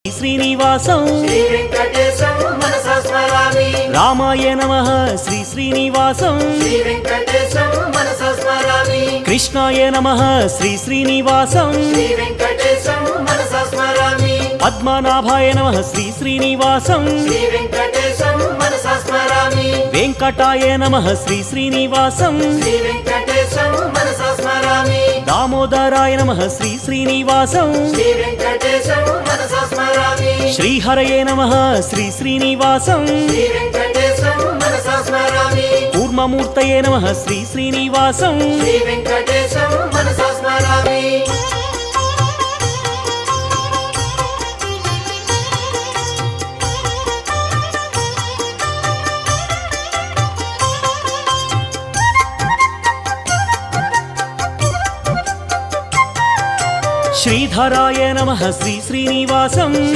శ్రీనివాసం శ్రీ వెంకటేశం మనసా స్మరామి. రామాయ నమః శ్రీ శ్రీనివాసం శ్రీ వెంకటేశం మనసా స్మరామి. కృష్ణాయ నమః శ్రీ శ్రీనివాసం శ్రీ వెంకటేశం మనసా స్మరామి. పద్మనాభాయ నమః శ్రీ శ్రీనివాసం శ్రీ వెంకటేశం మనసా స్మరామి. వెంకటాయ నమః శ్రీ శ్రీనివాసం శ్రీ వెంకటేశం మనసా స్మరామి. దామోదరాయ నమః శ్రీ శ్రీనివాసం శ్రీ వెంకటేశం మనసా స్మరామి. శ్రీహరయే నమః శ్రీ శ్రీనివాసం శ్రీ వెంకటేశం మనసా స్మరామి. కూర్మమూర్తయే నమః శ్రీ శ్రీనివాసం శ్రీ వెంకటేశం మనసా స్మరామి. శ్రీధరాయ నమః శ్రీ శ్రీనివాసం